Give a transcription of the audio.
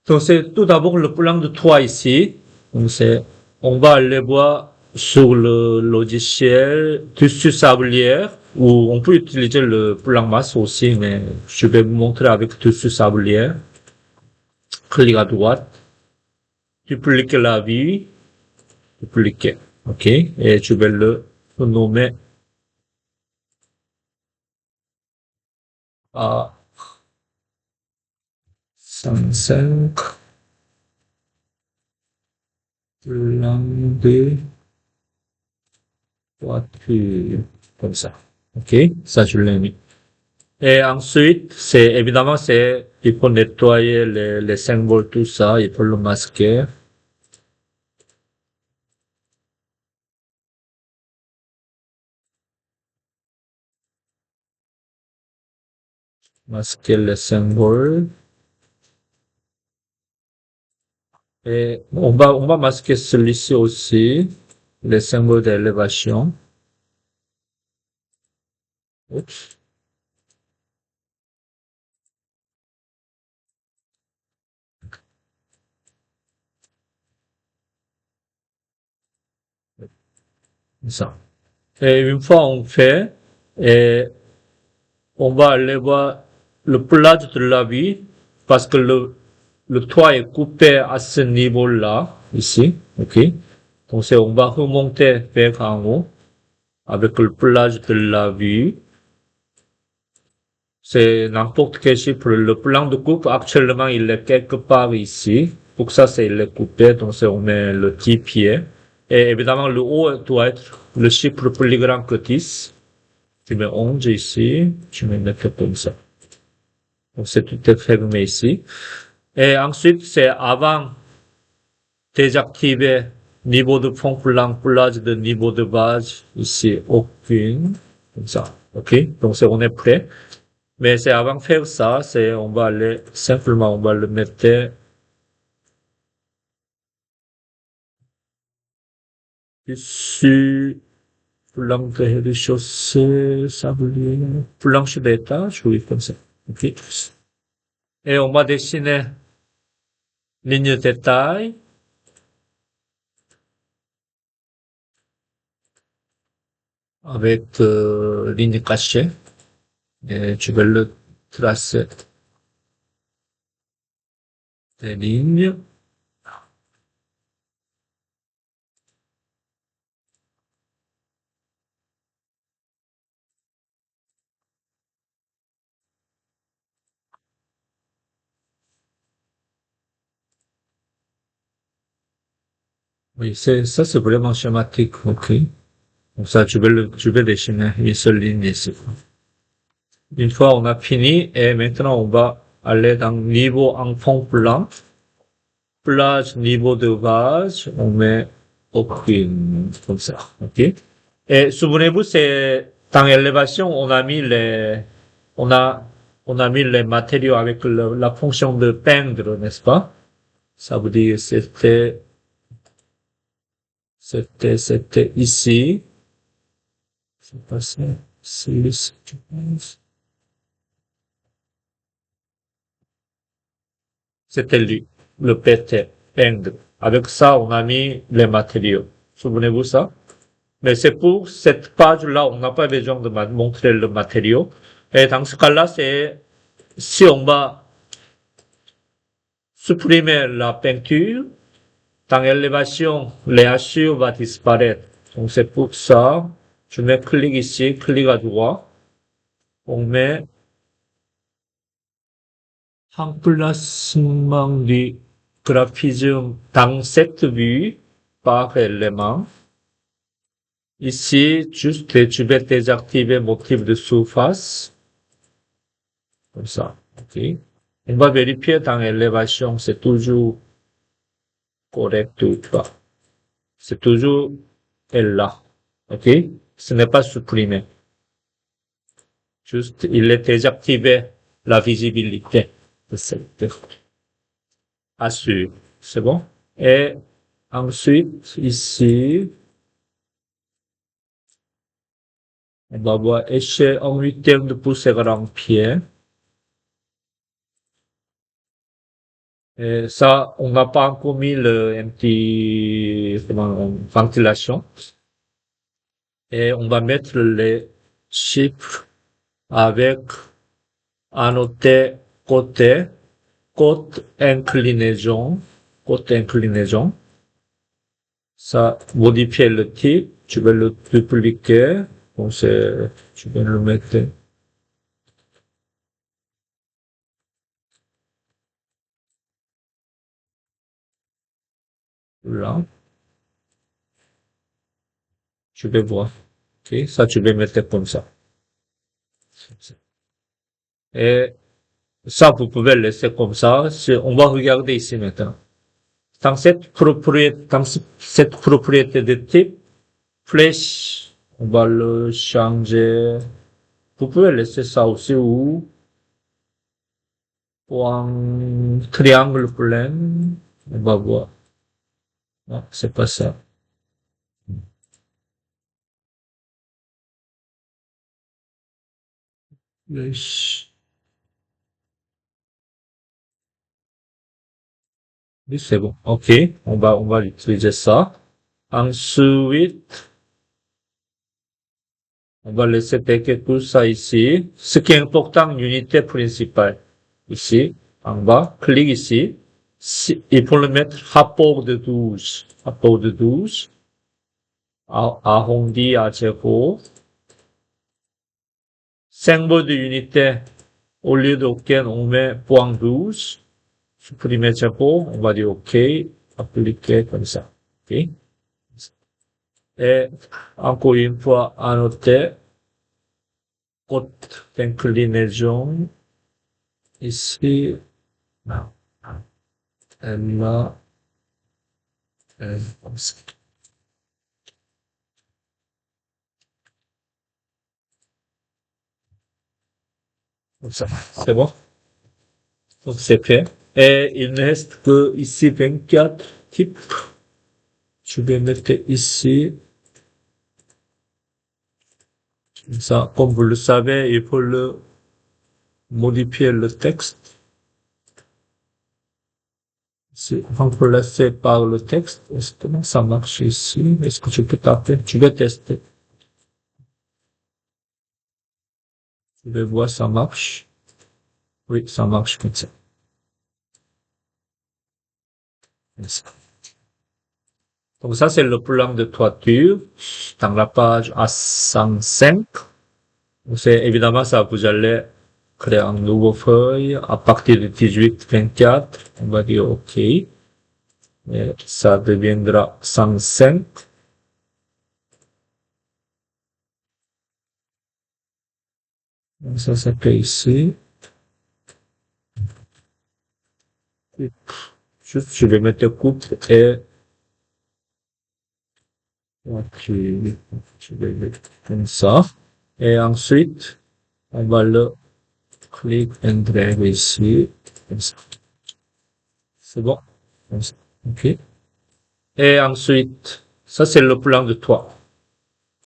Donc c'est tout d'abord le plan de 3 ici. Donc on va aller voir sur le logiciel Tissu Sablière, où on peut utiliser le plan masse aussi, mais je vais vous montrer avec Tissu Sablière. Clique à droite, duplique la vue, dupliquer. OK? Et je vais le nommer à 105 plan de voiture. Comme ça. OK? Ça, je l'ai mis. Et ensuite, il faut nettoyer les symboles, tout ça, il faut le masquer. Masquer les symboles. Et on va masquer celui-ci aussi, les symboles d'élévation. Oups. Ça. Et une fois on fait, et on va aller voir le plage de la vie, parce que le toit est coupé à ce niveau-là, ici, ok? Donc on va remonter vers en haut, avec le plage de la vue. C'est n'importe quel chiffre. Le plan de coupe, actuellement, il est quelque part ici. Pour ça, c'est il est coupé, donc on met le petit pied. Et évidemment, le haut doit être le chiffre plus grand que 10. Je mets 11 ici, je mets 9 comme ça. Donc c'est tout est fermé ici. Et ensuite, c'est avant désactiver niveau de fond plan, plage de niveau de base, ici, aucune. Comme ça. OK? Donc on est prêt. Mais c'est avant de faire ça, on va aller, simplement, on va le mettre dessus, planche de rez-de-chaussée, sablier, planche d'étage, oui, comme ça. OK. Et on va dessiner ligne de taille, avec, ligne cachée. Et tu vas le tracer des lignes. Oui, ça, c'est vraiment schématique, OK. Donc ça, tu vais dessiner une seule ligne ici. Une fois on a fini, et maintenant on va aller dans niveau en fond plan. Plage, niveau de base, on met aucune, comme ça, ok? Et souvenez-vous, c'est, dans l'élévation, on a, on a mis les matériaux avec la fonction de peindre, n'est-ce pas? Ça veut dire, c'était ici. C'est passé, ici, je pense. C'était lui, le PT, peindre. Avec ça, on a mis les matériaux. Souvenez-vous ça? Mais c'est pour cette page-là, on n'a pas besoin de montrer le matériau. Et dans ce cas-là, si on va supprimer la peinture, dans l'élévation, les hachures vont disparaître. Donc c'est pour ça, je mets clic ici, clic à droite. On met emplacement du graphisme dans cette vue par élément. Ici, juste, tu vais désactiver motif de surface. Comme ça. OK. On va vérifier dans l'élévation, c'est toujours correct ou pas. C'est toujours là. OK. Ce n'est pas supprimé. Juste, il est désactivé la visibilité de cette assure. C'est bon? Et ensuite, ici, on va voir échelle en huitième de pouce égale en pied. Et ça, on n'a pas encore mis le ventilation. Et on va mettre les chiffres avec annoté côté, côte inclinaison. Ça, modifier le type, tu veux le dupliquer. Donc tu peux le mettre là. Tu vais voir. Ok, ça, tu vais mettre comme ça. Et ça, vous pouvez laisser comme ça. On va regarder ici maintenant. Dans cette propriété de type, flèche, on va le changer. Vous pouvez laisser ça aussi ou en triangle plein. On va voir. Non, c'est pas ça. Flèche. Oui, c'est bon. OK. On va utiliser ça. Ensuite, on va laisser quelques tout ça ici. Ce qui est important, unité principale. Ici, en bas, clique ici. Il faut le mettre rapport de 12. Rapport de 12. Arrondi à 0. Symbole de unité. Au lieu d'auquel on met point 12. Supprimer 0. On va dire OK. Appliquer comme ça. OK. Et encore une fois, annoter côte d'inclinaison ici. Non. Là, comme ça. Comme ça. C'est bon? Donc c'est fait. Et il ne reste que ici 24 types. Je vais mettre ici. Ça, comme vous le savez, il faut le modifier le texte. C'est remplacé par le texte. Est-ce que ça marche ici? Est-ce que tu peux taper? Tu vais tester. Je vais voir ça marche. Oui, ça marche comme ça. Donc ça, c'est le plan de toiture dans la page A105. C'est évidemment ça, vous allez créer un nouveau feuille à partir de 18-24. On va dire OK. Et ça deviendra 105. Ça s'appelle ici. Juste, je vais mettre coupe et OK. Je vais mettre comme ça. Et ensuite, on va le click and drag ici. Comme ça. C'est bon. Comme ça. OK. Et ensuite, ça c'est le plan de toit.